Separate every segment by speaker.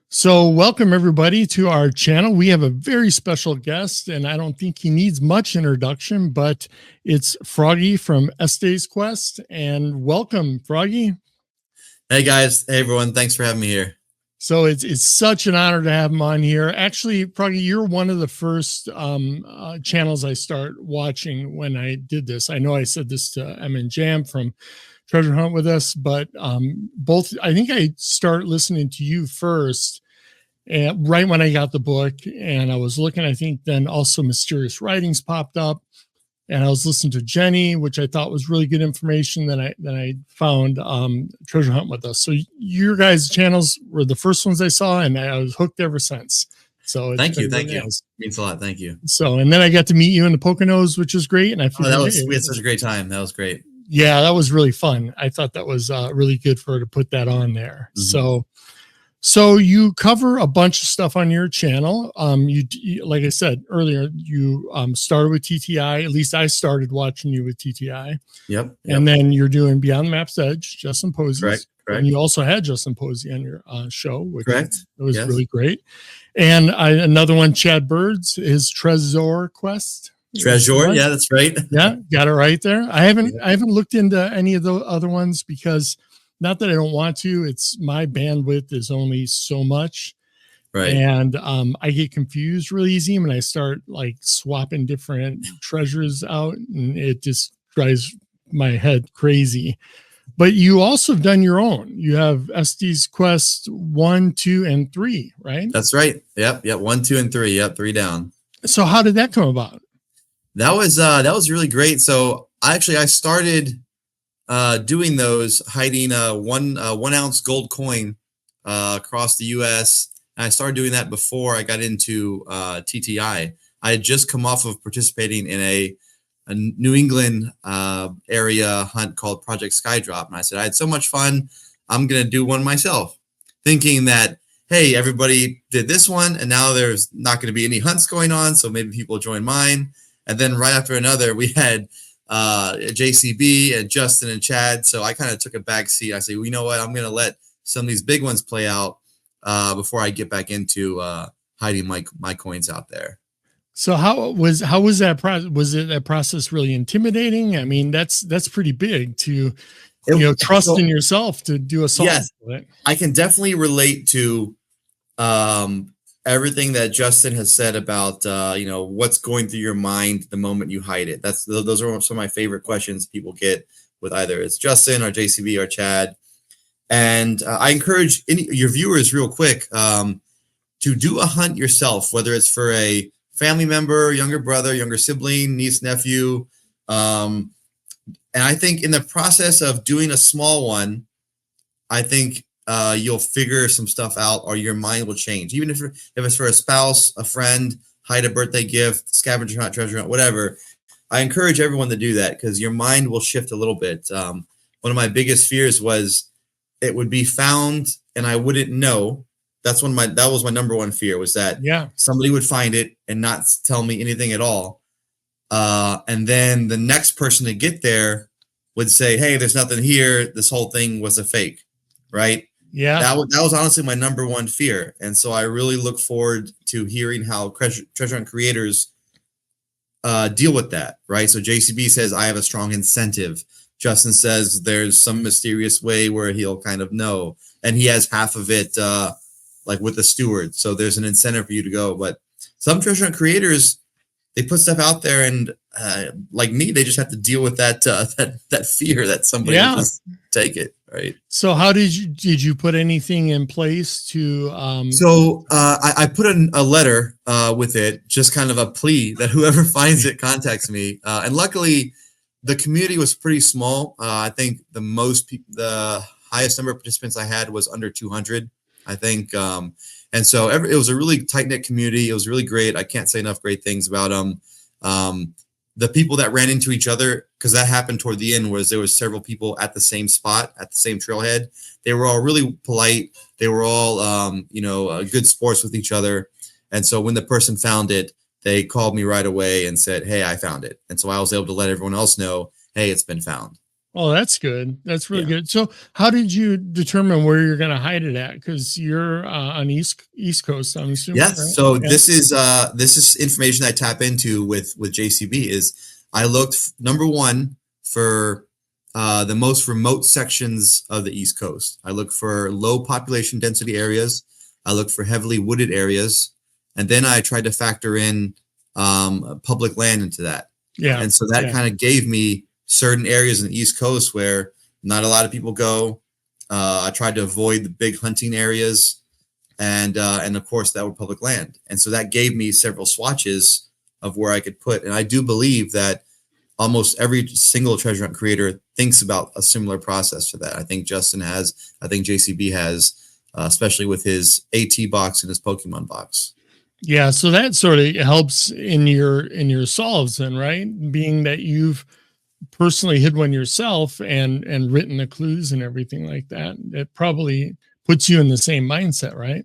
Speaker 1: So, welcome everybody to our channel. We have a very special guest, and I don't think he needs much introduction, but it's Froggy from Estes Quest. And welcome, Froggy.
Speaker 2: Hey guys, hey everyone, thanks for having me here.
Speaker 1: So it's such an honor to have him on here. Actually, Froggy, you're one of the first channels I start watching when I did this. I know I said this to Em and Jam from Treasure Hunt with us, but both, I think I start listening to you first, and right when I got the book, and I was looking, I think then also Mysterious Writings popped up, and I was listening to Jenny, which I thought was really good information. Then I found Treasure Hunt with us. So your guys' channels were the first ones I saw, and I was hooked ever since. So
Speaker 2: thank you. Means a lot. Thank you.
Speaker 1: So, and then I got to meet you in the Poconos, which was great. And I figured,
Speaker 2: we had such a great time. That was great.
Speaker 1: Yeah, that was really fun. I thought that was really good for her to put that on there. Mm-hmm. So you cover a bunch of stuff on your channel. You like I said earlier, you started with TTI. At least I started watching you with TTI.
Speaker 2: Yep.
Speaker 1: And then you're doing Beyond the Map's Edge, Justin Posey.
Speaker 2: Correct.
Speaker 1: And you also had Justin Posey on your show, which was
Speaker 2: yes.
Speaker 1: really great. And another one, Chad Bird's, his Treasure Quest.
Speaker 2: Treasure, yeah, that's right.
Speaker 1: Yeah, got it right there. I haven't looked into any of the other ones because, not that I don't want to, it's my bandwidth is only so much.
Speaker 2: Right.
Speaker 1: And I get confused really easy when I start like swapping different treasures out, and it just drives my head crazy. But you also have done your own. You have Estes Quest 1, 2, and 3, right?
Speaker 2: That's right. Yep. 1, 2, and 3. Yep, 3 down.
Speaker 1: So how did that come about?
Speaker 2: That was really great. So I started doing those, hiding a 1 ounce gold coin across the U.S. And I started doing that before I got into TTI. I had just come off of participating in a New England area hunt called Project Skydrop, and I said I had so much fun, I'm gonna do one myself, thinking that, hey, everybody did this one, and now there's not going to be any hunts going on, so maybe people join mine. And then right after another, we had JCB and Justin and Chad. So I kind of took a back seat. I said, well, you know what? I'm going to let some of these big ones play out before I get back into hiding my coins out there.
Speaker 1: So how was that process? Was it a process really intimidating? I mean, that's pretty big to trust in yourself to do a song.
Speaker 2: Yes, I can definitely relate to everything that Justin has said about what's going through your mind the moment you hide it. Those are some of my favorite questions people get with either it's Justin or JCB or Chad. And I encourage your viewers real quick to do a hunt yourself, whether it's for a family member, younger brother, younger sibling, niece, nephew. And I think in the process of doing a small one, I think you'll figure some stuff out, or your mind will change. Even if it's for a spouse, a friend, hide a birthday gift, scavenger hunt, treasure hunt, whatever. I encourage everyone to do that because your mind will shift a little bit. One of my biggest fears was it would be found and I wouldn't know. That was my number one fear, was that somebody would find it and not tell me anything at all. And then the next person to get there would say, hey, there's nothing here. This whole thing was a fake, right?
Speaker 1: Yeah.
Speaker 2: That was honestly my number one fear. And so I really look forward to hearing how treasure hunt creators deal with that, right? So JCB says, I have a strong incentive. Justin says there's some mysterious way where he'll kind of know. And he has half of it like with the steward. So there's an incentive for you to go. But some treasure hunt creators, they put stuff out there, and like me, they just have to deal with that fear that somebody will just take it, right?
Speaker 1: So how did you put anything in place to?
Speaker 2: I put a letter with it, just kind of a plea that whoever finds it contacts me. And luckily, the community was pretty small. I think the highest number of participants I had was under 200. I think. And so it was a really tight-knit community. It was really great. I can't say enough great things about them. The people that ran into each other, because that happened toward the end, was there was several people at the same spot, at the same trailhead. They were all really polite. They were all, good sports with each other. And so when the person found it, they called me right away and said, hey, I found it. And so I was able to let everyone else know, hey, it's been found.
Speaker 1: Oh, that's good. That's really
Speaker 2: Yeah.
Speaker 1: good. So, how did you determine where you're going to hide it at? Because you're on East Coast, I'm assuming,
Speaker 2: Yes.
Speaker 1: right?
Speaker 2: So
Speaker 1: Yeah.
Speaker 2: this is information I tap into with JCB. Is I looked number one for the most remote sections of the East Coast. I look for low population density areas. I look for heavily wooded areas, and then I tried to factor in public land into that.
Speaker 1: Yeah.
Speaker 2: And so that
Speaker 1: Yeah.
Speaker 2: kind of gave me certain areas in the East Coast where not a lot of people go. I tried to avoid the big hunting areas, and of course that were public land. And so that gave me several swatches of where I could put. And I do believe that almost every single treasure hunt creator thinks about a similar process for that. I think Justin has. I think JCB has, especially with his AT box and his Pokemon box.
Speaker 1: Yeah. So that sort of helps in your solves, then, right? Being that you've personally hid one yourself and written the clues and everything like that, it probably puts you in the same mindset, right?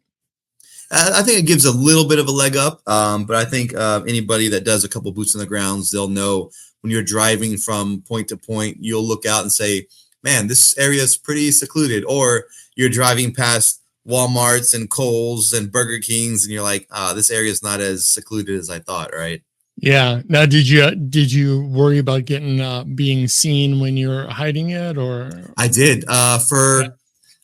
Speaker 2: I think it gives a little bit of a leg up, but I think anybody that does a couple boots on the grounds, they'll know when you're driving from point to point, you'll look out and say, man, this area is pretty secluded. Or you're driving past Walmarts and Kohl's and Burger Kings, and you're like, this area is not as secluded as I thought, right?
Speaker 1: Yeah. Now, did you worry about getting being seen when you're hiding it, or?
Speaker 2: I did.
Speaker 1: Yeah.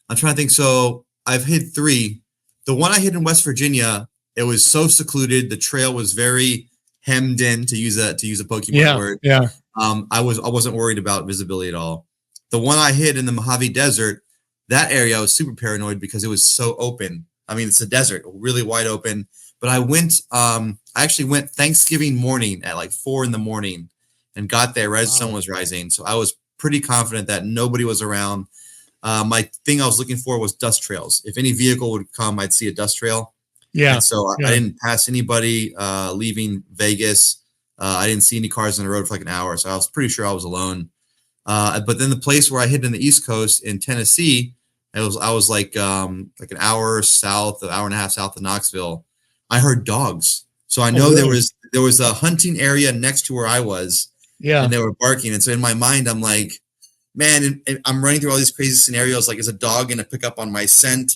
Speaker 2: I'm trying to think. So I've hid three. The one I hid in West Virginia, it was so secluded. The trail was very hemmed in, to use a Pokemon word.
Speaker 1: Yeah.
Speaker 2: I wasn't worried about visibility at all. The one I hid in the Mojave Desert, that area I was super paranoid because it was so open. I mean, it's a desert, really wide open. But I actually went Thanksgiving morning at like 4 a.m. and got there right as the sun was rising. So I was pretty confident that nobody was around. My thing I was looking for was dust trails. If any vehicle would come, I'd see a dust trail.
Speaker 1: Yeah.
Speaker 2: And so I didn't pass anybody leaving Vegas. I didn't see any cars on the road for like an hour. So I was pretty sure I was alone. But then the place where I hid in the East Coast in Tennessee, I was like an hour and a half south of Knoxville. I heard dogs. So I know
Speaker 1: really?
Speaker 2: there was a hunting area next to where I was.
Speaker 1: Yeah.
Speaker 2: And they were barking. And so in my mind, I'm like, man, and I'm running through all these crazy scenarios. Like, is a dog going to pick up on my scent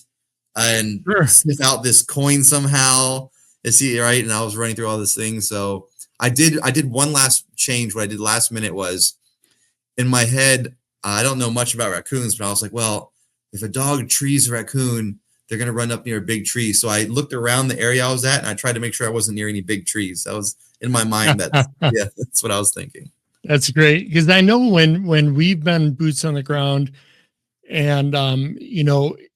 Speaker 2: and sniff out this coin somehow? Is he right? And I was running through all these things. So I did one last change. What I did last minute was, in my head, I don't know much about raccoons, but I was like, well, if a dog trees a raccoon, they're going to run up near a big tree. So I looked around the area I was at, and I tried to make sure I wasn't near any big trees. That was in my mind. That's what I was thinking.
Speaker 1: That's great, because I know when we've been boots on the ground, and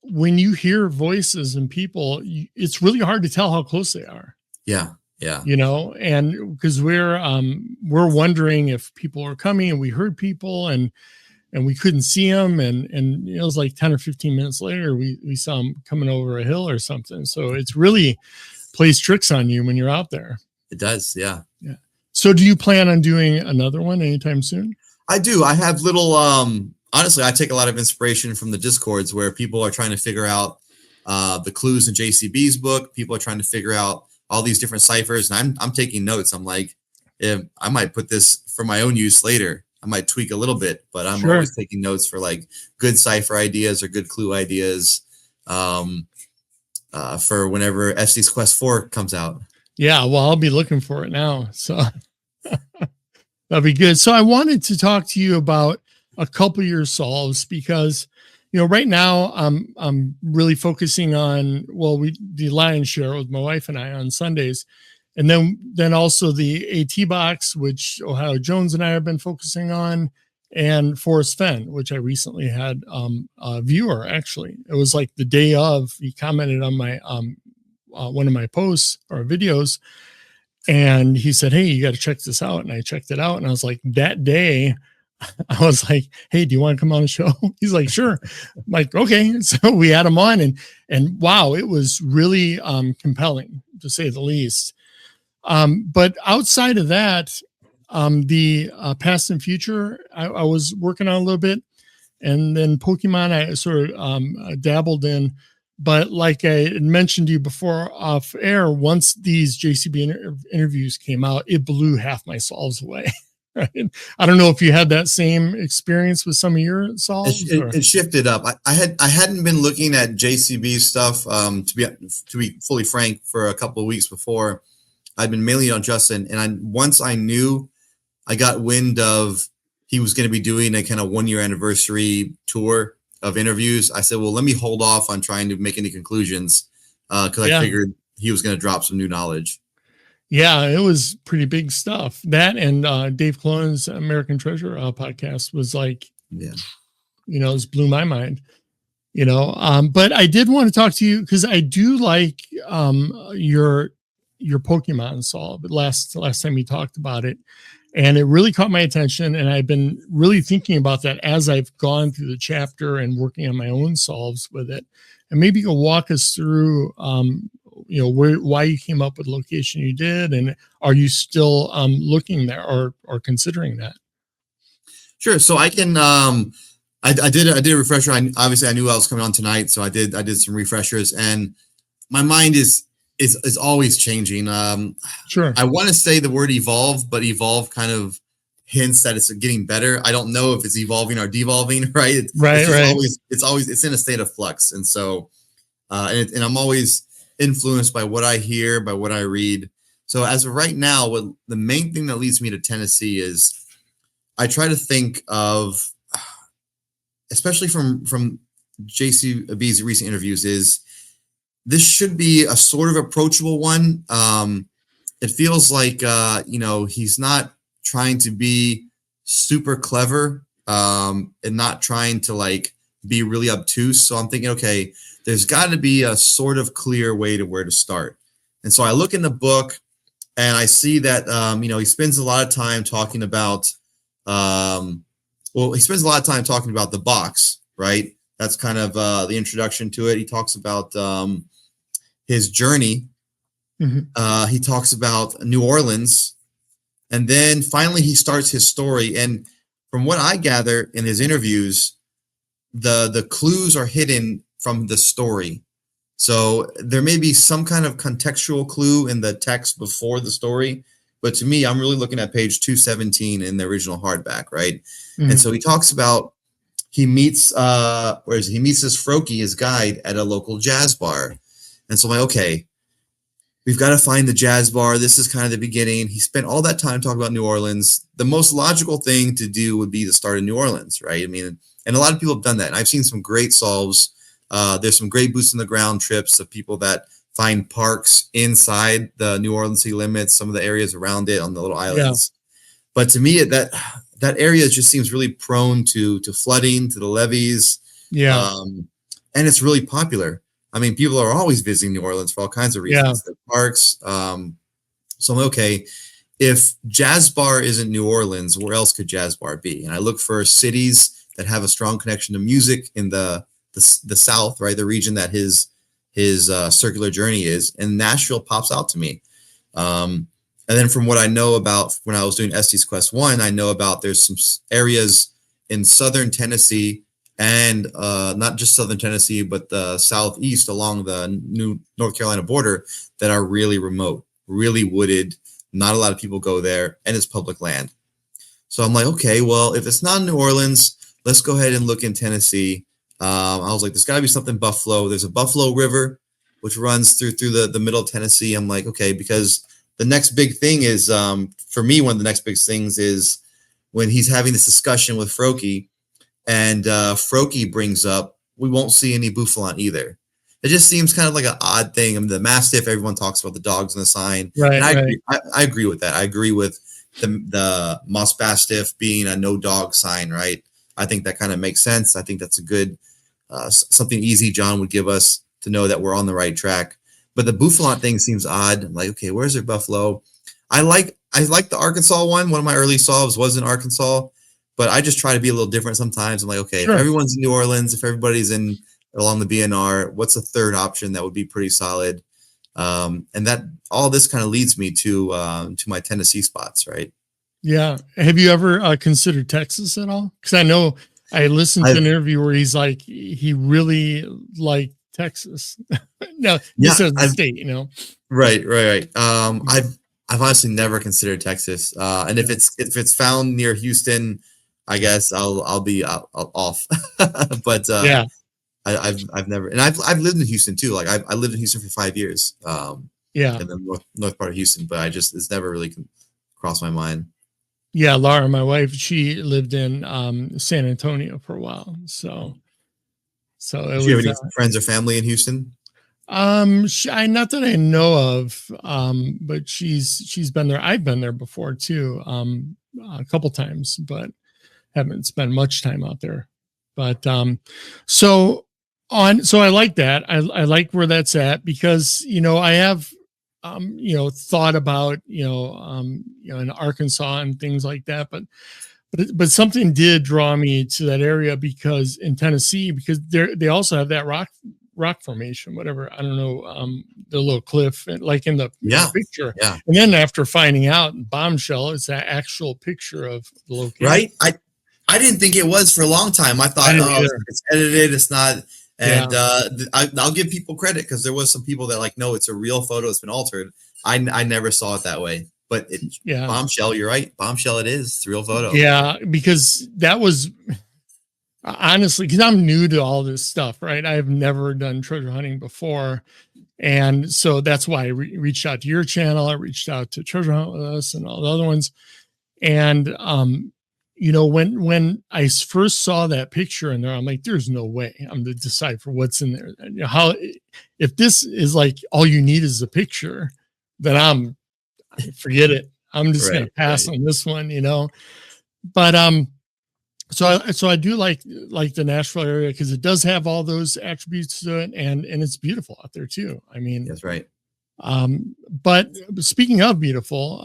Speaker 1: when you hear voices and people, it's really hard to tell how close they are.
Speaker 2: Yeah.
Speaker 1: And because we're wondering if people are coming, and we heard people and we couldn't see them, and it was like 10 or 15 minutes later we saw them coming over a hill or something. So it's really plays tricks on you when you're out there.
Speaker 2: It does. Yeah.
Speaker 1: So do you plan on doing another one anytime soon?
Speaker 2: I do. I have little, honestly, I take a lot of inspiration from the Discords where people are trying to figure out the clues in JCB's book. People are trying to figure out all these different ciphers. And I'm taking notes. I'm like, I might put this for my own use later. I might tweak a little bit, but I'm always taking notes for like good cipher ideas or good clue ideas for whenever FC's Quest 4 comes out.
Speaker 1: Yeah, well, I'll be looking for it now. So that'll be good. So I wanted to talk to you about a couple of your solves, because right now I'm really focusing on, the lion's share with my wife and I on Sundays. And then also the AT box, which Ohio Jones and I have been focusing on, and Forrest Fenn, which I recently had a viewer. Actually, it was like the day of, he commented on my one of my posts or videos, and he said, hey, you got to check this out. And I checked it out, and I was like, that day I was like, hey, do you want to come on the show? He's like, sure. I'm like, okay. So we had him on, and wow, it was really compelling, to say the least. But outside of that, the past and future, I was working on a little bit, and then Pokemon I sort of dabbled in. But like I had mentioned to you before off air, once these JCB interviews came out, it blew half my solves away. Right? I don't know if you had that same experience with some of your solves.
Speaker 2: It shifted up. I hadn't been looking at JCB stuff to be fully frank for a couple of weeks before. I'd been mainly on Justin, and once I knew, I got wind of he was going to be doing a kind of 1 year anniversary tour of interviews. I said, well, let me hold off on trying to make any conclusions because I figured he was going to drop some new knowledge.
Speaker 1: Yeah, it was pretty big stuff. That and Dave Clone's American Treasure podcast was like, it blew my mind. But I did want to talk to you because I do like your Pokemon solve. Last time you talked about it, and it really caught my attention. And I've been really thinking about that as I've gone through the chapter and working on my own solves with it. And maybe you can walk us through why you came up with the location you did, and are you still looking there or considering that?
Speaker 2: Sure. So I can I did a refresher. Obviously I knew I was coming on tonight, so I did some refreshers, and my mind is always changing.
Speaker 1: Sure.
Speaker 2: I want to say the word evolve, but evolve kind of hints that it's getting better. I don't know if it's evolving or devolving, right? It's always in a state of flux, and so and I'm always influenced by what I hear, by what I read. So as of right now, the main thing that leads me to Tennessee is I try to think of, especially from JCB's recent interviews, is this should be a sort of approachable one. It feels like, he's not trying to be super clever and not trying to like be really obtuse. So I'm thinking, okay, there's got to be a sort of clear way to where to start. And so I look in the book and I see that, he spends a lot of time talking about, he spends a lot of time talking about the box, right? That's kind of the introduction to it. He talks about his journey. Mm-hmm. He talks about New Orleans. And then finally he starts his story. And from what I gather in his interviews, the clues are hidden from the story. So there may be some kind of contextual clue in the text before the story. But to me, I'm really looking at page 217 in the original hardback, right? Mm-hmm. And so he talks about he meets this Froggy, his guide, at a local jazz bar. And so I'm like, okay, we've got to find the jazz bar. This is kind of the beginning. He spent all that time talking about New Orleans. The most logical thing to do would be to start in New Orleans, right? I mean, and a lot of people have done that. And I've seen some great solves. There's some great boots on the ground trips of people that find parks inside the New Orleans city limits, some of the areas around it on the little islands. Yeah. But to me, that area just seems really prone to flooding, to the levees.
Speaker 1: Yeah.
Speaker 2: And it's really popular. I mean, people are always visiting New Orleans for all kinds of reasons. Yeah. The parks. So I'm like, okay, if Jazz Bar isn't New Orleans, where else could Jazz Bar be? And I look for cities that have a strong connection to music in the South, right? The region that his circular journey is, and Nashville pops out to me. And then from what I know about when I was doing Estes Quest 1, I know about there's some areas in southern Tennessee and not just southern Tennessee, but the southeast along the New North Carolina border that are really remote, really wooded. Not a lot of people go there, and it's public land. So I'm like, okay, well, if it's not New Orleans, let's go ahead and look in Tennessee. I was like, there's got to be something Buffalo. There's a Buffalo River, which runs through the middle of Tennessee. I'm like, okay, because the next big thing is, for me, one of the next big things is when he's having this discussion with Froggy, and Froggy brings up, we won't see any Bouffalon either. It just seems kind of like an odd thing. I mean, the Mastiff, everyone talks about the dogs on the sign.
Speaker 1: Right,
Speaker 2: and
Speaker 1: I
Speaker 2: agree with that. I agree with the Moss Mastiff being a no dog sign, right? I think that kind of makes sense. I think that's a good, something easy John would give us to know that we're on the right track. But the Bouffalon thing seems odd. I'm like, okay, where's their Buffalo? I like the Arkansas one. One of my early solves was in Arkansas, but I just try to be a little different sometimes. I'm like, okay, sure. If everyone's in New Orleans, if everybody's in along the BNR, what's a third option that would be pretty solid? And that all this kind of leads me to my Tennessee spots, right?
Speaker 1: Yeah. Have you ever considered Texas at all? Because I know I listened to an interview where he's like, he really liked Texas. No, this is the state, you know.
Speaker 2: Right. I've I've honestly never considered Texas. And if it's found near Houston, I guess I'll be off. But
Speaker 1: Yeah.
Speaker 2: I've never, and I've lived in Houston too. Like I lived in Houston for 5 years.
Speaker 1: Yeah.
Speaker 2: In the north part of Houston, but it's never really crossed my mind.
Speaker 1: Yeah, Laura, my wife, she lived in San Antonio for a while. So it
Speaker 2: Do you have
Speaker 1: was
Speaker 2: any friends or family in Houston?
Speaker 1: not that I know of, but she's been there. I've been there before too, a couple times, but haven't spent much time out there. But so I like that. I like where that's at because I have thought about in Arkansas and things like that, but something did draw me to that area because in Tennessee, because they also have that rock formation, whatever, I don't know, the little cliff, like in the picture.
Speaker 2: Yeah.
Speaker 1: And then after finding out Bombshell, it's that actual picture of the location.
Speaker 2: Right. I didn't think it was for a long time. I thought, it's edited, it's not. And I'll give people credit because there was some people that like, no, it's a real photo. It's been altered. I never saw it that way. But Bombshell, you're right. Bombshell, it is. It's a real photo.
Speaker 1: Yeah, because that was honestly, because I'm new to all this stuff, right? I've never done treasure hunting before. And so that's why I reached out to your channel. I reached out to Treasure Hunt With Us and all the other ones. And when I first saw that picture in there, I'm like, there's no way I'm to decide for what's in there. If this is like all you need is a picture, then forget it. I'm just going to pass on this one, but, so I do like the Nashville area because it does have all those attributes to it, and it's beautiful out there too. I mean,
Speaker 2: that's right.
Speaker 1: But speaking of beautiful,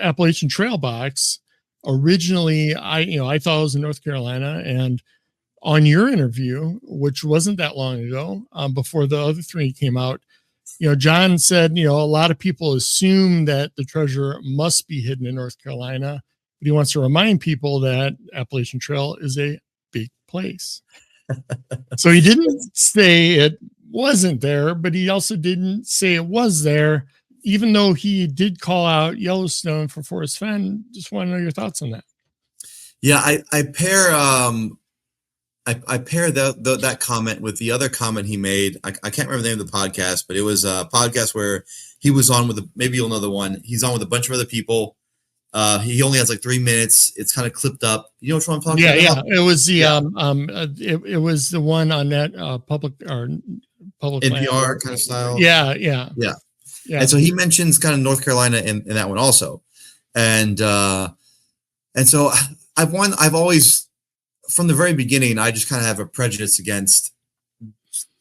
Speaker 1: Appalachian Trail Box, originally I thought it was in North Carolina, and on your interview, which wasn't that long ago, before the other three came out, John said, a lot of people assume that the treasure must be hidden in North Carolina, but he wants to remind people that Appalachian Trail is a big place. So he didn't say it wasn't there, but he also didn't say it was there, even though he did call out Yellowstone for Forrest Fenn. Just want to know your thoughts on that.
Speaker 2: Yeah, I pair that comment with the other comment he made. I can't remember the name of the podcast, but it was a podcast where he was on with maybe you'll know the one. He's on with a bunch of other people. He only has like 3 minutes. It's kind of clipped up. You know what I'm talking about?
Speaker 1: Yeah. It was the it was the one on that public
Speaker 2: NPR kind of style.
Speaker 1: Yeah.
Speaker 2: And so he mentions kind of North Carolina in that one also, and so I've always, from the very beginning, I just kind of have a prejudice against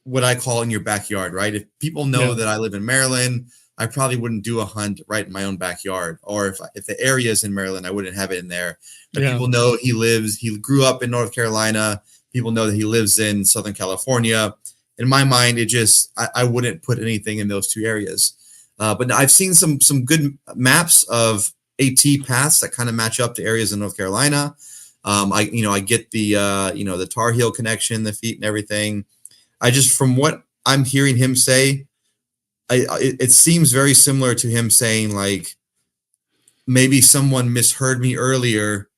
Speaker 2: what I call in your backyard, right? If people know that I live in Maryland, I probably wouldn't do a hunt right in my own backyard. Or if the area is in Maryland, I wouldn't have it in there. But people know he grew up in North Carolina. People know that he lives in Southern California. In my mind, I wouldn't put anything in those two areas. But I've seen some good maps of AT paths that kind of match up to areas in North Carolina. I get the Tar Heel connection, the feet and everything. From what I'm hearing him say, it seems very similar to him saying like, maybe someone misheard me earlier,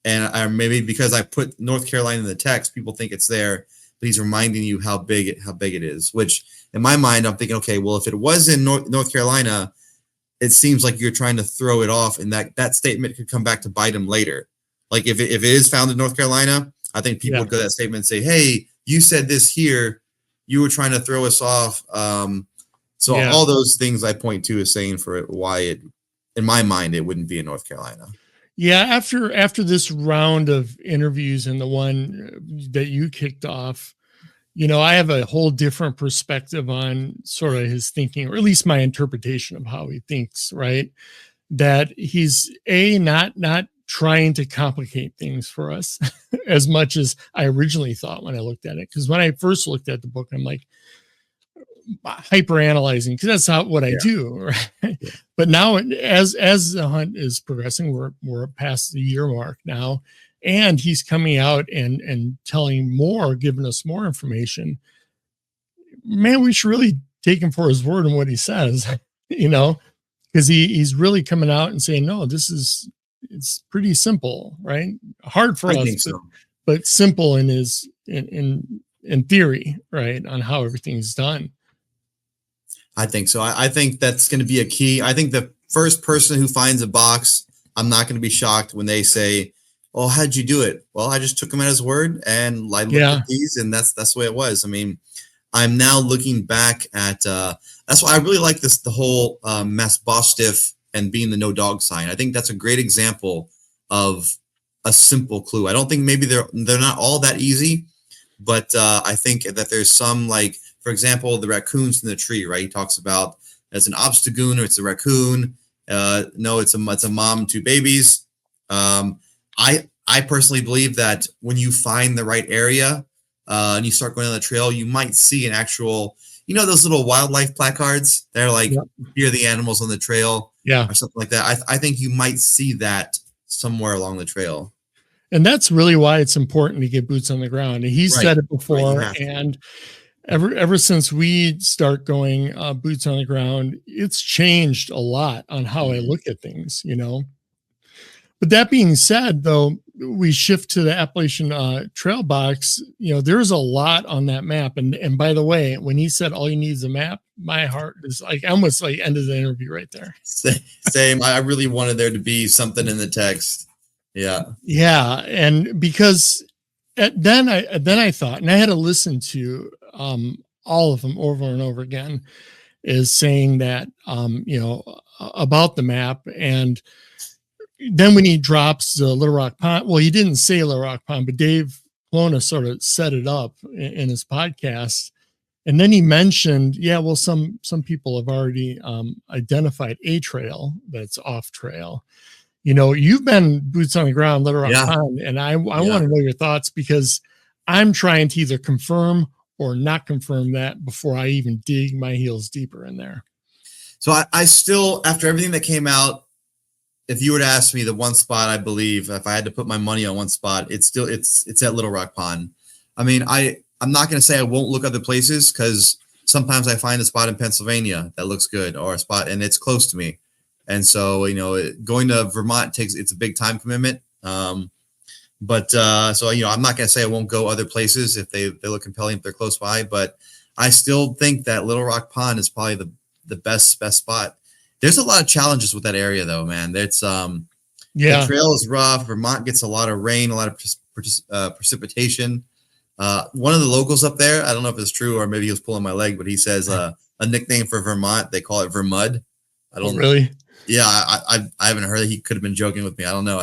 Speaker 2: and maybe because I put North Carolina in the text, people think it's there, but he's reminding you how big it is, which in my mind, I'm thinking, okay, well, if it was in North Carolina, it seems like you're trying to throw it off, and that statement could come back to bite him later. Like if it is found in North Carolina, I think people would go to that statement and say, hey, you said this here, you were trying to throw us off. All those things I point to is saying for why in my mind, it wouldn't be in North Carolina.
Speaker 1: Yeah. After this round of interviews and the one that you kicked off, I have a whole different perspective on sort of his thinking, or at least my interpretation of how he thinks, right? That he's not trying to complicate things for us as much as I originally thought when I looked at it. Because when I first looked at the book, I'm like hyper analyzing, because that's what I do, right? Yeah. But now, as the hunt is progressing, we're past the year mark now, and he's coming out and telling more, giving us more information. Man, we should really take him for his word and what he says, because because he's really coming out and saying, no, it's pretty simple, right? Hard for
Speaker 2: I
Speaker 1: us,
Speaker 2: think so.
Speaker 1: but simple in theory, right? On how everything's done.
Speaker 2: I think so. I think that's going to be a key. I think the first person who finds a box, I'm not going to be shocked when they say, "Oh, how'd you do it?" Well, I just took him at his word, and I looked at these, and that's the way it was. I mean, I'm now looking back at. That's why I really like the whole mass boss stiff and being the no dog sign. I think that's a great example of a simple clue. I don't think maybe they're not all that easy, but I think that there's some, like, for example, the raccoons in the tree, right? He talks about it's an obstagoon or it's a raccoon. No, it's a mom, two babies. I personally believe that when you find the right area and you start going on the trail, you might see an actual, those little wildlife placards. They're like, here are the animals on the trail, or something like that. I think you might see that somewhere along the trail.
Speaker 1: And that's really why it's important to get boots on the ground. He said it before, and ever since we start going boots on the ground, it's changed a lot on how I look at things, But that being said, though, we shift to the Appalachian Trail Box. There's a lot on that map. And by the way, when he said all you need is a map, my heart is like almost like ended the interview right there.
Speaker 2: Same. I really wanted there to be something in the text. Yeah.
Speaker 1: Yeah. And because then I thought, and I had to listen to all of them over and over again, is saying that, about the map. And then when he drops the Little Rock Pond, well, he didn't say Little Rock Pond, but Dave Plona sort of set it up in his podcast. And then he mentioned, well, some people have already identified a trail that's off trail. You've been boots on the ground, Little Rock Pond, and I want to know your thoughts, because I'm trying to either confirm or not confirm that before I even dig my heels deeper in there.
Speaker 2: So I still, after everything that came out, if you were to ask me the one spot, I believe if I had to put my money on one spot, it's at Little Rock Pond. I mean, I'm not going to say I won't look other places, because sometimes I find a spot in Pennsylvania that looks good, or a spot and it's close to me. And so, going to Vermont it's a big time commitment. So, I'm not going to say I won't go other places if they look compelling, if they're close by, but I still think that Little Rock Pond is probably the best spot. There's a lot of challenges with that area though, man. It's, the trail is rough. Vermont gets a lot of rain, a lot of precipitation. One of the locals up there, I don't know if it's true or maybe he was pulling my leg, but he says, a nickname for Vermont, they call it Vermud. I don't
Speaker 1: really.
Speaker 2: Yeah, I haven't heard it. He could have been joking with me. I don't know.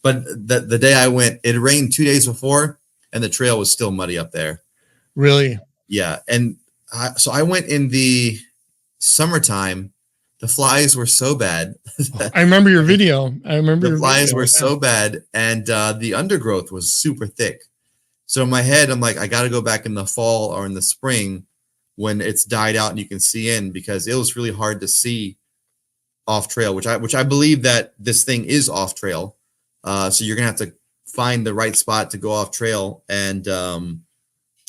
Speaker 2: But the day I went, it rained 2 days before, and the trail was still muddy up there.
Speaker 1: Really?
Speaker 2: Yeah. And so I went in the summertime. The flies were so bad.
Speaker 1: I remember your video.
Speaker 2: The flies were so bad, and the undergrowth was super thick. So in my head, I'm like, I got to go back in the fall or in the spring when it's died out and you can see in, because it was really hard to see off trail, which I believe that this thing is off trail. So you're gonna have to find the right spot to go off trail, and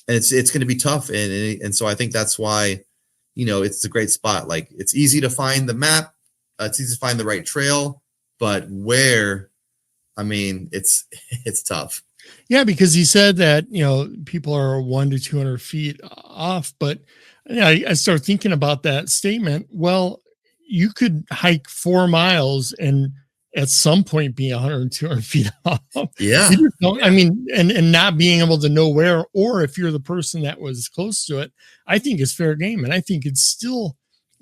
Speaker 2: it's gonna be tough. And so I think that's why, it's a great spot. Like, it's easy to find the map, it's easy to find the right trail, but where, I mean, it's tough.
Speaker 1: Yeah, because he said that, people are 100 to 200 feet off, but I start thinking about that statement. Well, you could hike 4 miles and at some point be 100, 200 feet off.
Speaker 2: Yeah.
Speaker 1: I mean, and not being able to know where, or if you're the person that was close to it, I think is fair game. And I think it's still,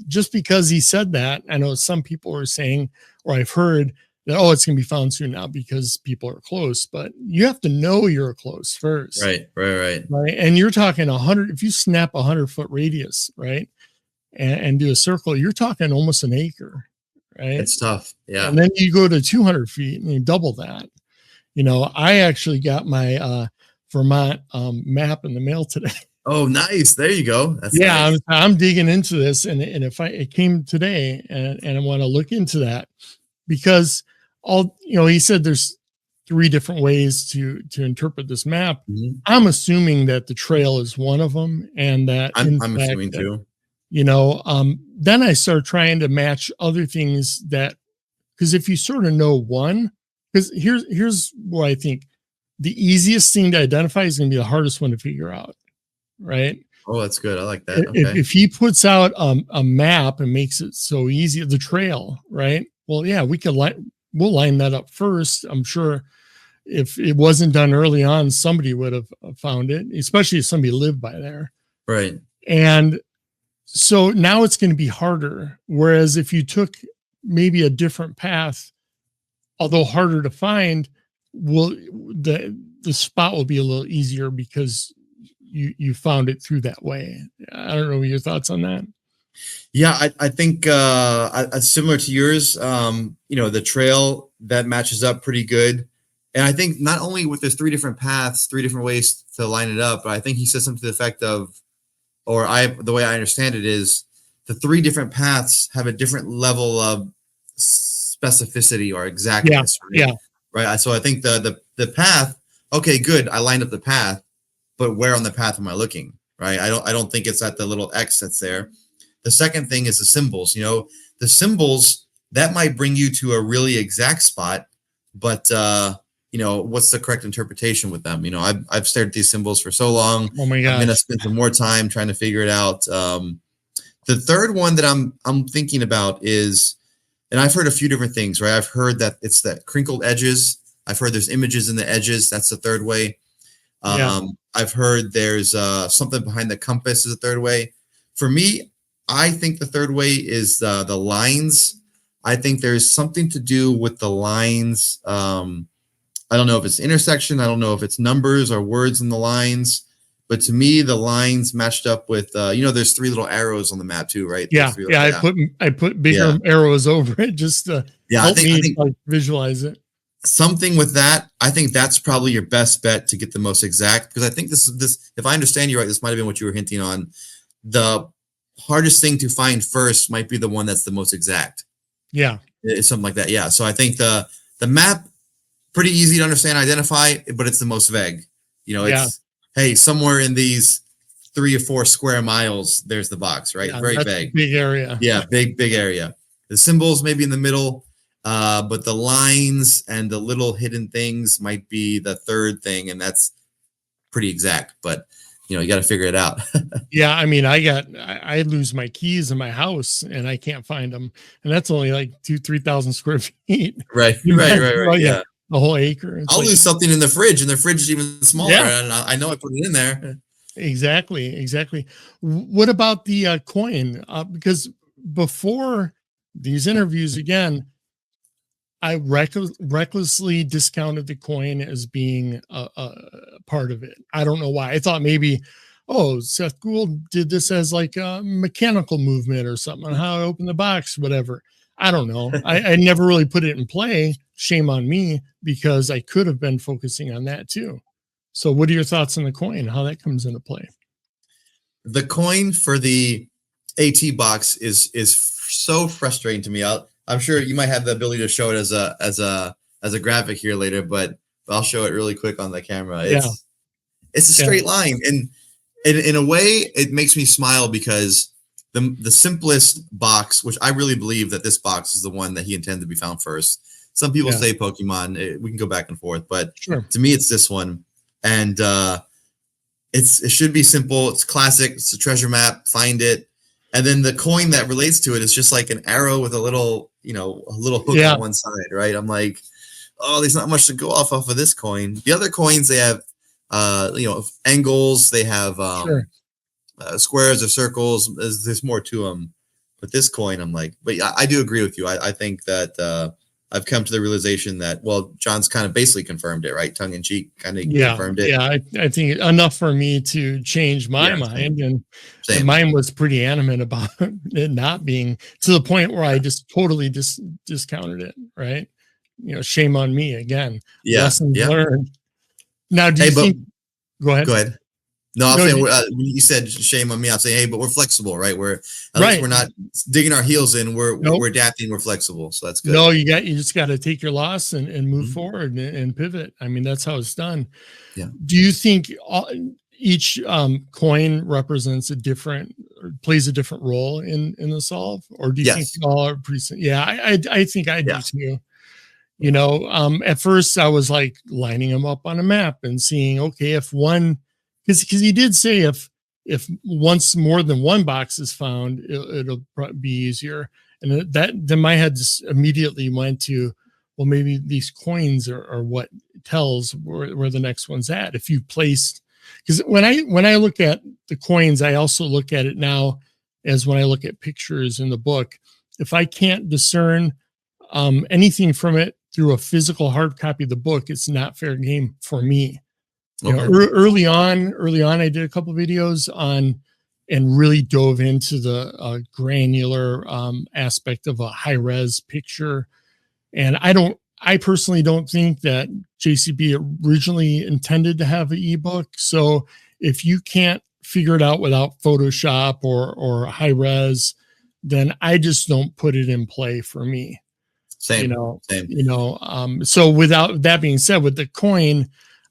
Speaker 1: just because he said that, I know some people are saying, or I've heard that, it's going to be found soon now because people are close, but you have to know you're close first.
Speaker 2: Right.
Speaker 1: And you're talking 100, if you snap 100-foot radius, right, and do a circle, you're talking almost an acre, right?
Speaker 2: It's tough. Yeah.
Speaker 1: And then you go to 200 feet and you double that. I actually got my Vermont map in the mail today.
Speaker 2: Oh, nice. There you go. That's nice.
Speaker 1: I'm digging into this, and if it came today, and I want to look into that, because he said there's 3 different ways to interpret this map.
Speaker 2: Mm-hmm.
Speaker 1: I'm assuming that the trail is one of them, and that
Speaker 2: I'm assuming too.
Speaker 1: Then I start trying to match other things because if you sort of know one, because here's what I think the easiest thing to identify is going to be the hardest one to figure out, right?
Speaker 2: Oh, that's good. I like that.
Speaker 1: If,
Speaker 2: Okay.
Speaker 1: if he puts out a map and makes it so easy, the trail, right? Well, yeah, we'll line that up first. I'm sure if it wasn't done early on, somebody would have found it, especially if somebody lived by there.
Speaker 2: Right.
Speaker 1: And so now it's going to be harder. Whereas if you took maybe a different path, although harder to find, the spot will be a little easier because you found it through that way. I don't know what your thoughts on that.
Speaker 2: Yeah, I think similar to yours. The trail that matches up pretty good. And I think not only with there's 3 different paths, 3 different ways to line it up, but I think he says something to the effect of, the way I understand it is the 3 different paths have a different level of specificity or exactness.
Speaker 1: Yeah.
Speaker 2: Right? Yeah. Right. So I think the path, okay, good. I lined up the path, but where on the path am I looking? Right. I don't think it's at the little X that's there. The second thing is the symbols. The symbols that might bring you to a really exact spot, but what's the correct interpretation with them? I've stared at these symbols for so long.
Speaker 1: Oh my gosh.
Speaker 2: I'm gonna spend some more time trying to figure it out. The third one that I'm thinking about is, and I've heard a few different things, right? I've heard that it's the crinkled edges. I've heard there's images in the edges. That's the third way. I've heard there's something behind the compass is the third way. For me, I think the third way is the lines. I think there's something to do with the lines. I don't know if it's intersection. I don't know if it's numbers or words in the lines. But to me, the lines matched up with, there's 3 little arrows on the map too, right?
Speaker 1: Yeah. I put bigger arrows over it just to help me visualize it.
Speaker 2: Something with that. I think that's probably your best bet to get the most exact. Because I think this, if I understand you right, this might have been what you were hinting on. The hardest thing to find first might be the one that's the most exact.
Speaker 1: Yeah.
Speaker 2: It's something like that. Yeah. So I think the map, pretty easy to understand, identify, but it's the most vague. It's, hey, somewhere in these 3 or 4 square miles, there's the box, right? Very vague.
Speaker 1: Big area.
Speaker 2: Yeah, big area. The symbols maybe in the middle, but the lines and the little hidden things might be the third thing, and that's pretty exact. But you got to figure it out.
Speaker 1: Yeah, I mean, I lose my keys in my house and I can't find them, and that's only like 2,000-3,000 square feet.
Speaker 2: Right. Yeah.
Speaker 1: The whole acre.
Speaker 2: I'll lose something in the fridge, and the fridge is even smaller. Yeah. And I know I put it in there.
Speaker 1: Exactly. What about the coin? Because before these interviews, again, I recklessly discounted the coin as being a part of it. I don't know why. I thought maybe, Seth Gould did this as like a mechanical movement or something on how to open the box, whatever. I don't know. I never really put it in play. Shame on me, because I could have been focusing on that too. So what are your thoughts on the coin? How that comes into play?
Speaker 2: The coin for the AT box is so frustrating to me. I'm sure you might have the ability to show it as a graphic here later, but I'll show it really quick on the camera. It's a straight line. And in a way, it makes me smile because the simplest box, which I really believe that this box is the one that he intended to be found first. Some people say Pokemon. We can go back and forth, but to me, it's this one. And it should be simple. It's classic. It's a treasure map. Find it. And then the coin that relates to it is just like an arrow with a little hook on one side, right? I'm like, there's not much to go off of this coin. The other coins, they have, angles. They have squares or circles. There's more to them. But this coin, I'm like, but I do agree with you. I think that I've come to the realization that, John's kind of basically confirmed it, right? Tongue in cheek, kind of confirmed it.
Speaker 1: Yeah, I think enough for me to change my mind. And mine was pretty animate about it not being, to the point where I just totally discounted it, right? Shame on me again. Lessons learned. Now, do you think? Go ahead.
Speaker 2: No, I'm saying you said shame on me. I'm saying, hey, but we're flexible, right? We're not digging our heels in. We're adapting. We're flexible, so that's good. No,
Speaker 1: you just got to take your loss and move forward and pivot. I mean, that's how it's done. Yeah. Do you think each coin represents a different plays a different role in the solve, or do you think
Speaker 2: Yes.
Speaker 1: they all are pretty? Yeah, I think I do
Speaker 2: Yeah.
Speaker 1: too. You know, at first I was like lining them up on a map and seeing, okay, if one, because he did say if once more than one box is found, it'll be easier. And that then my head just immediately went to, well, maybe these coins are what tells where the next one's at. If you placed, because when I look at the coins, I also look at it now as when I look at pictures in the book. If I can't discern anything from it through a physical hard copy of the book, it's not fair game for me. You know, early on, I did a couple of videos on and really dove into the granular aspect of a high res picture. And I personally don't think that JCB originally intended to have an ebook. So if you can't figure it out without Photoshop or high res, then I just don't put it in play for me.
Speaker 2: Same.
Speaker 1: So without that being said, with the coin,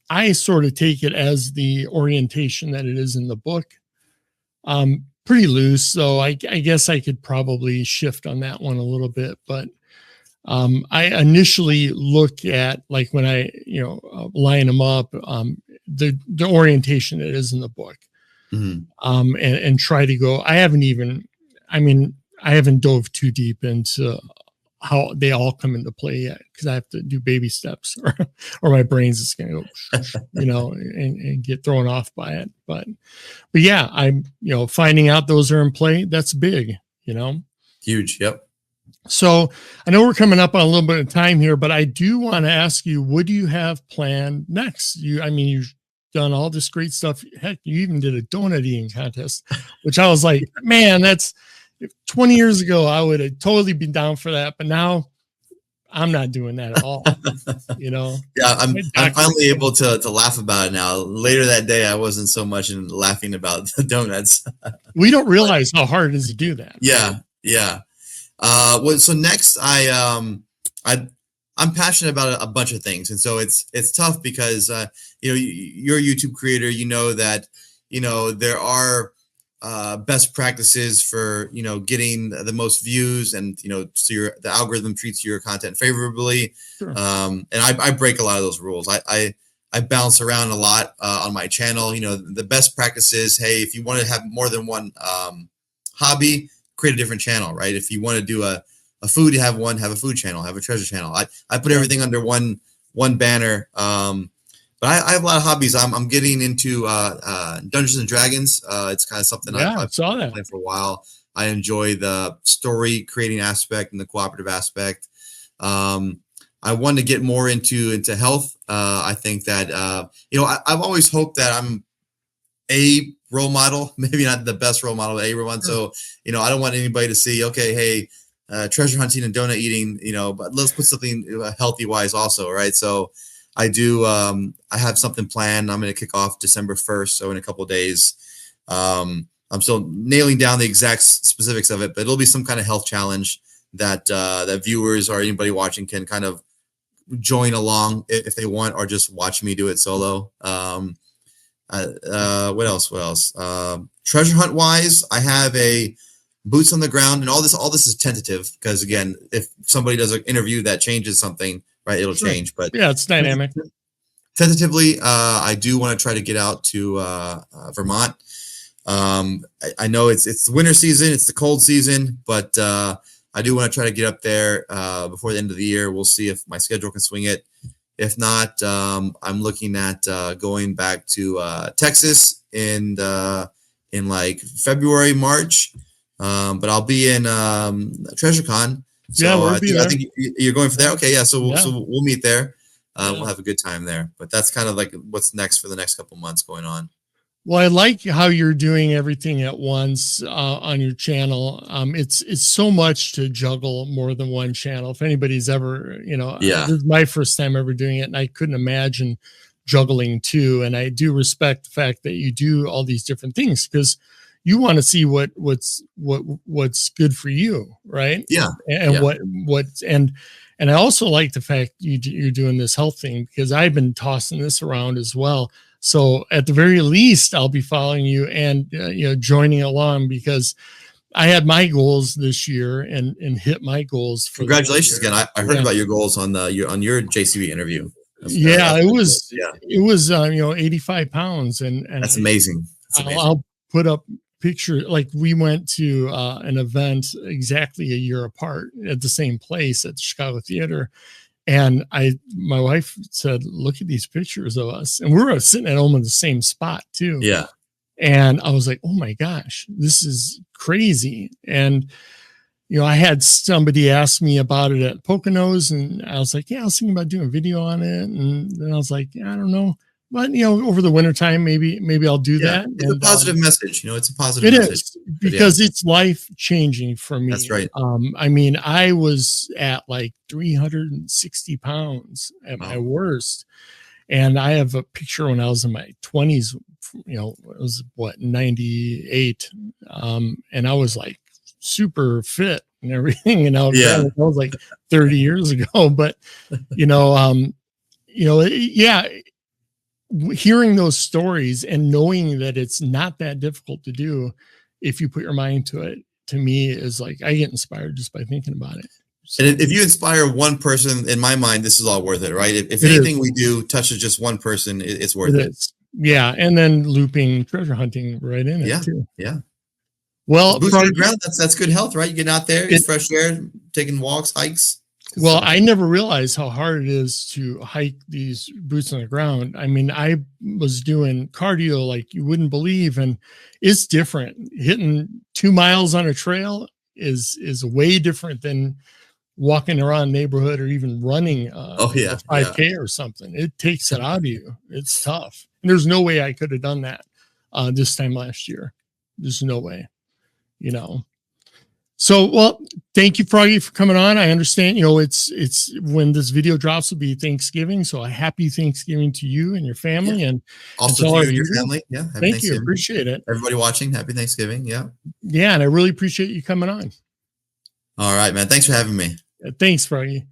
Speaker 1: I sort of take it as the orientation that it is in the book. Pretty loose. So I guess I could probably shift on that one a little bit, but I initially look at, like, when I, line them up, the orientation that is in the book, and try to go. I haven't dove too deep into how they all come into play yet, because I have to do baby steps or my brain's just going to go, and get thrown off by it. But yeah, I'm, finding out those are in play. That's big,
Speaker 2: Huge. Yep.
Speaker 1: So I know we're coming up on a little bit of time here, but I do want to ask you, what do you have planned next? You've done all this great stuff. Heck, you even did a donut eating contest, which I was like, man, that's 20 years ago. I would have totally been down for that. But now I'm not doing that at all.
Speaker 2: Yeah, I'm finally able to laugh about it now. Later that day, I wasn't so much in laughing about the donuts.
Speaker 1: We don't realize how hard it is to do that.
Speaker 2: Yeah. Yeah. So next I'm passionate about a bunch of things. And so it's tough because, you're a YouTube creator, that, there are, best practices for, getting the most views, and, so the algorithm treats your content favorably.
Speaker 1: Sure.
Speaker 2: And I break a lot of those rules. I bounce around a lot, on my channel. The best practices, hey, if you want to have more than one, hobby, create a different channel, right? If you want to do a food, have a food channel, have a treasure channel. I put everything under one banner. But I have a lot of hobbies. I'm getting into Dungeons and Dragons. It's kind of something I've been playing for a while. I enjoy the story creating aspect and the cooperative aspect. I want to get more into health. I think that I've always hoped that I'm a role model, maybe not the best role model, a role model. So, I don't want anybody to see, okay, hey, treasure hunting and donut eating, but let's put something healthy wise also. Right. So I do, I have something planned. I'm going to kick off December 1st. So in a couple of days, I'm still nailing down the exact specifics of it, but it'll be some kind of health challenge that, that viewers or anybody watching can kind of join along if they want, or just watch me do it solo. What else? Treasure hunt wise, I have a boots on the ground, and all this is tentative, because again, if somebody does an interview that changes something, right, it'll change. But
Speaker 1: yeah, it's dynamic.
Speaker 2: Tentatively, I do want to try to get out to Vermont. I know it's the winter season, it's the cold season, but I do want to try to get up there before the end of the year. We'll see if my schedule can swing it. If not, I'm looking at going back to Texas in like February, March. But I'll be in TreasureCon. So
Speaker 1: yeah,
Speaker 2: I think you're going for that. Okay, yeah. So we'll meet there. We'll have a good time there. But that's kind of like what's next for the next couple months going on.
Speaker 1: Well, I like how you're doing everything at once on your channel. It's so much to juggle more than one channel. If anybody's ever, this is my first time ever doing it, and I couldn't imagine juggling two. And I do respect the fact that you do all these different things, because you want to see what's good for you, right?
Speaker 2: Yeah.
Speaker 1: And and I also like the fact you're doing this health thing, because I've been tossing this around as well. So at the very least, I'll be following you and joining along, because I had my goals this year and hit my goals. For
Speaker 2: Congratulations again! I heard about your goals on your JCB interview.
Speaker 1: It was 85 pounds, and
Speaker 2: that's amazing.
Speaker 1: I'll put up picture. Like, we went to an event exactly a year apart at the same place at the Chicago Theater. And my wife said, look at these pictures of us. And we were sitting at home in the same spot too.
Speaker 2: Yeah.
Speaker 1: And I was like, oh my gosh, this is crazy. And, I had somebody ask me about it at Poconos, and I was like, yeah, I was thinking about doing a video on it. And then I was like, yeah, I don't know. But, over the wintertime, maybe I'll do that.
Speaker 2: It's a positive message. It's a positive message. It is,
Speaker 1: because it's life changing for me.
Speaker 2: That's right.
Speaker 1: I mean, I was at like 360 pounds at my worst. And I have a picture when I was in my 20s, it was 98. And I was like super fit and everything. And that was like 30 years ago. But, hearing those stories and knowing that it's not that difficult to do if you put your mind to it, to me, is like, I get inspired just by thinking about it. So,
Speaker 2: and if you inspire one person, in my mind, this is all worth it, right? If anything we do touches just one person, it's worth it.
Speaker 1: Yeah. And then looping treasure hunting right in it too.
Speaker 2: Yeah.
Speaker 1: Well,
Speaker 2: that's good health, right? You get out there, get fresh air, taking walks, hikes.
Speaker 1: Well, I never realized how hard it is to hike these boots on the ground. I mean, I was doing cardio like you wouldn't believe, and it's different. Hitting 2 miles on a trail is way different than walking around neighborhood or even running a 5K or something. It takes it out of you. It's tough. And there's no way I could have done that this time last year. There's no way, So, well, thank you, Froggy, for coming on. I understand, it's when this video drops will be Thanksgiving. So a happy Thanksgiving to you and your family. And
Speaker 2: also to you and your family. Yeah.
Speaker 1: Thank you. Appreciate it.
Speaker 2: Everybody watching, happy Thanksgiving. Yeah.
Speaker 1: Yeah. And I really appreciate you coming on.
Speaker 2: All right, man. Thanks for having me.
Speaker 1: Thanks, Froggy.